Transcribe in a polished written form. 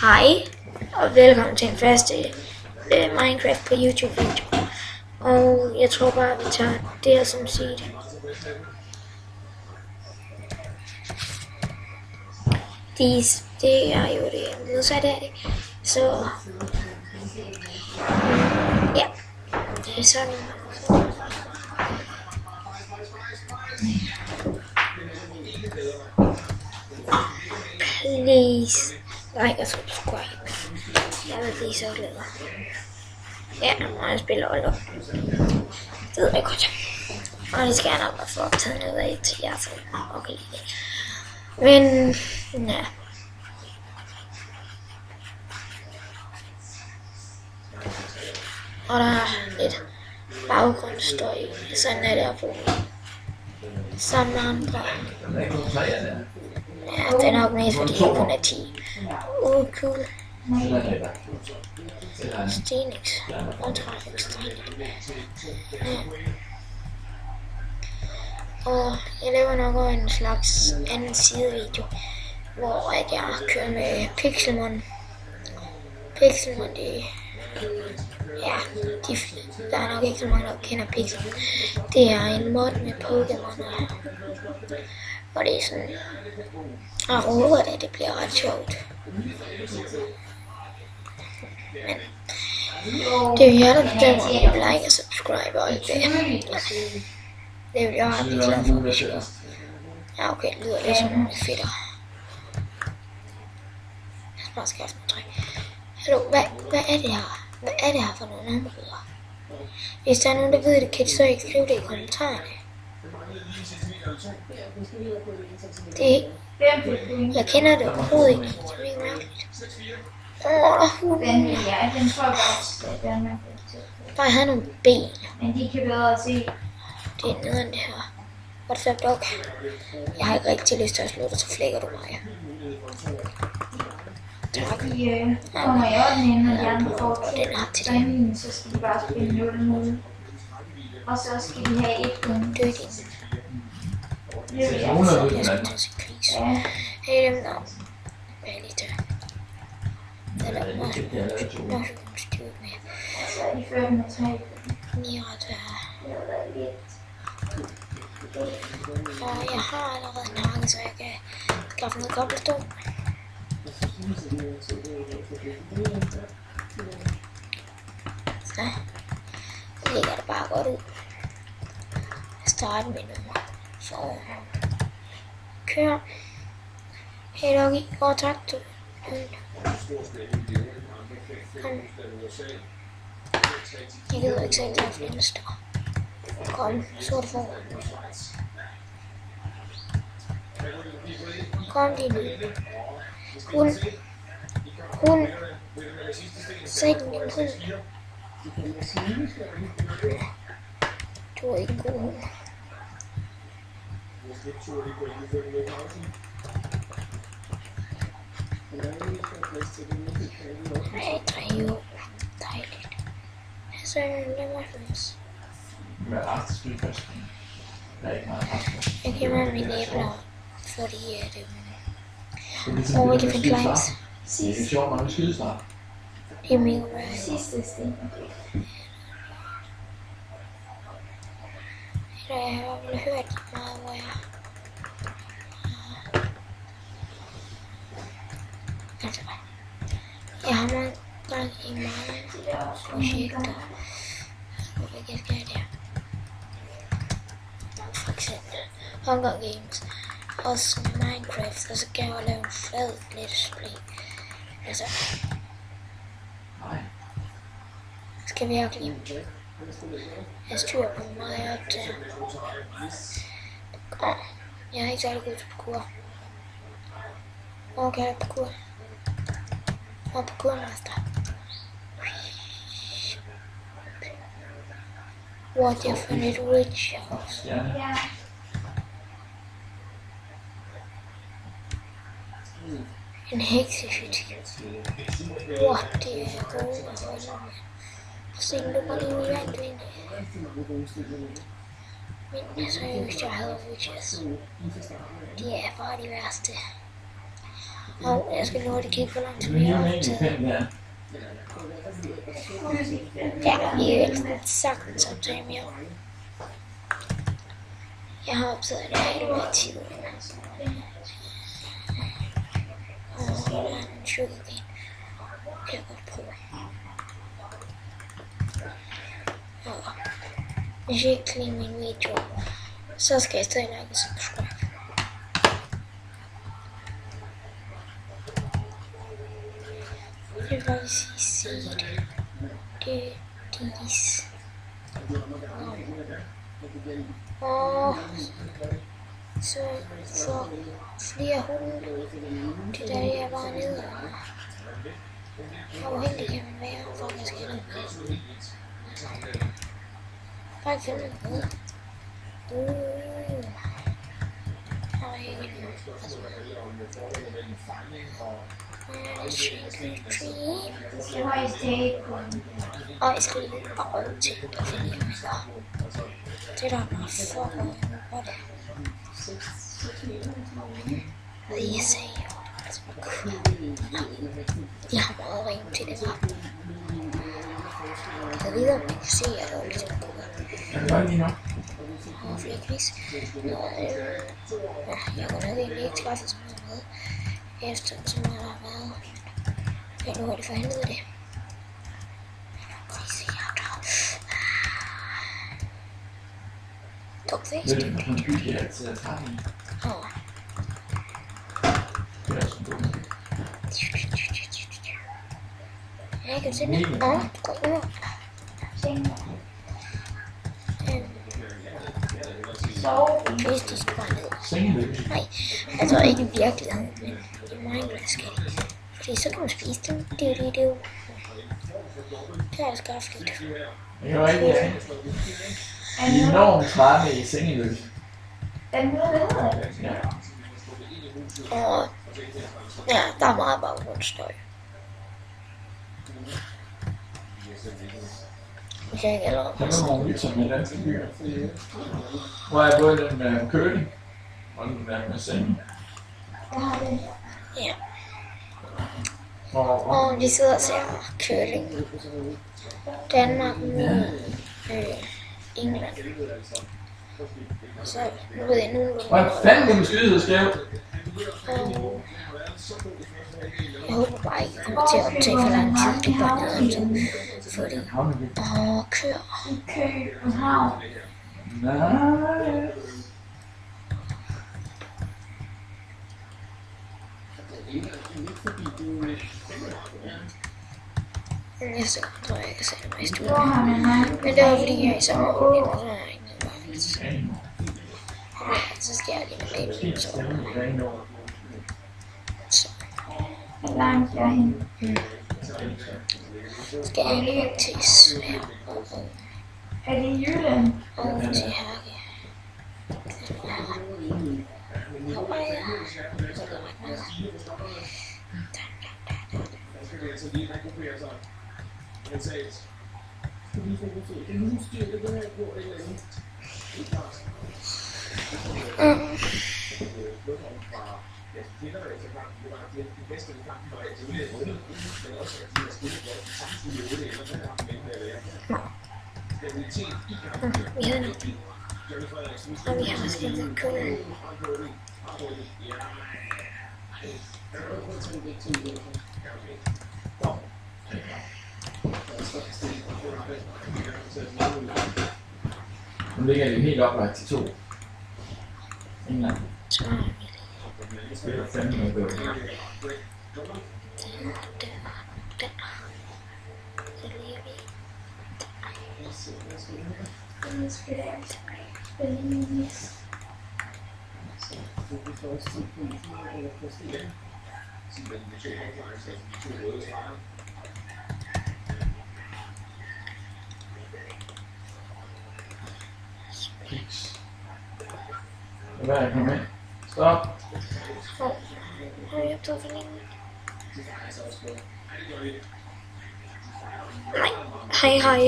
Hej, og velkommen til en første Minecraft på YouTube video. Og jeg tror bare, vi tager det her som seed. Det er jo det modsatte af det. Så ja, det er sådan. Please like og subscribe. Jeg vil blive så glad. Ja, og jeg spiller Olo. Det ved jeg godt. Og det skal jeg nok få optaget noget af til jer, så okay lide det. Men ja. Og der er lidt baggrundsstøj. Sådan er det at bo sammen med andre. Ja, det er nok mest fordi jeg kun er 10. Cool. Stenix og Traffic. Ja. Og jeg laver nok en slags anden sidevideo, hvor at jeg kører med Pixelmon. Pixelmon, det ja, der er nok ikke så mange, der kender Pixelmon. Det er en mod med Pokémon, og det er sådan, jeg håber at det bliver ret sjovt. Men det er jo jer, der bestemmer, om I vil like og subscribe og alt det. Det vil jeg blive glad for, hvis jeg gør. Ja, okay, det lyder lidt som nogle fedtere. Jeg skal bare skaffe noget træk. Hallo, hvad er det her? Hvad er det her for nogle områder? Hvis der er nogen, der ved det, kan de så ikke skrive det i kommentarerne. Jeg kender det overhovedet ikke. Det er ikke mærkeligt. Der er hunden. Den tror jeg godt, den er Bare have nogle ben. men de kan bedre se. Det er nederen det her. What's up, dog? Jeg har ikke rigtig lyst til at slå dig, så flækker du mig. Tak. De kommer i orden ind, og de andre får Den har til træningen, så skal de bare spille 0-0. Og så skal de have et point. Død din. Jeg skal tage sin kris. Hey, dem der. Hvad er lige der? Der er nok styrt med. Så er de ført med 3. 39. Og jeg har allerede en hakke, så jeg kan skaffe noget cobblestone. Så ligger det bare godt ud. Start med nummer. Så kør. Hey Doggy, og tak til kom. Jeg gider ikke selv tage flere steder. Kom, så det for. Kom din hund. Sæt din hund. Du er ikke en god hund. Nej, Drejo. Dejligt. Så er det lemmerfløs. Hvad er det spilfest? Der er ikke meget ret. Jeg gemmer mine æbler, fordi at og vi kan finde limes. Det er sjovt, når vi skyder snart. Det er mega bra. Sidste sten. Jeg har vel hørt meget, hvor jeg altså, jeg har mange gang i mange projekter. Hvad kan jeg gøre der? For eksempel Hunger Games. Også Minecraft, og så kan jeg lave en flad let's play. Altså, skal virkelig have styr på hvor meget jeg optager. Jeg er ikke særlig god til parkour. Hvor kan jeg parkour? Og parkourmaster. What if I need rich house? Ja. En heksehytte. What, det er gode at holde med. Og se, nu går det ud i vandet. Men seriøst, jeg hader witches. De er bare de værste. Og jeg skal nå, det gik for lang tid mere tid. Ja, vi vil sagtens optage mere. Jeg har optaget det hele med tid. Og der er en sugarcane. Kan jeg godt prøve. Og hvis I ikke kan lide min video, så skal I stadig like og subscribe. Det var hvis I siger det. Det dis. Og så for flere hunde. Det der jeg var nede. Hvor heldig kan man være, for at jeg skal ned. Bare ikke finde noget. Det har I stedet på. Og jeg skal lige bare ud til at finde hjem med dig. Det der er bare for godt. Og jeg sagde jo, altså jeg har meget ringet til det her. Jeg ved om jeg kunne se, at jeg var lidt god. Og flere quiz. Jeg kunne nok egentlig ikke træffe så meget med, efter så meget der har været. Jeg nu har det forhandlet det. Dogface. Det er en by, jeg altid har taget i. Det er også en god. Jeg kan se det. Du går ud. Hvis de skal bare ned. Sengeløb. Nej, altså ikke i virkeligheden, men i Minecraft skal de. Fordi så kan man spise dem. Det er jo. Det er altså skafteligt. Det er jo ikke enormt smarte i sengeløb. Den hedder det. Ja. Og ja, der er meget baggrundsstøj. Hvis jeg ikke allerede Der er nogle viser med danske byer. Hvor er både den med køling og den der med sengen. Jeg har den. ja. Og Vi sidder og ser curling. Danmark mod England. Så nu ved jeg nogenlunde. hvad fanden kan du skyde så skævt? Og jeg håber bare ikke, at jeg kommer til at optage for lang tid. Det er bare nederen, fordi kør. I København. Nej. Næste gang tror jeg, jeg kan se det mest ud. Hvor har man mig? Men det var fordi, jeg er i sommerferien, og så er jeg ikke noget bare. Så skal jeg lige med baby, så Hvor langt er jeg henne? skal jeg lige til Svær Er det i Jylland? og til Herke. Håber jeg. Så går ret meget. Vi havde nu. Og vi har spillet kølen. Nu ligger det helt oplagt til 2. England. Så Det spiller fandme noget bedre. der. Så lige vi. Nu skal jeg spille Nis. Kiks. Hvad er det kommet med? Stop. Har vi optaget for længe? Nej. Hej hej.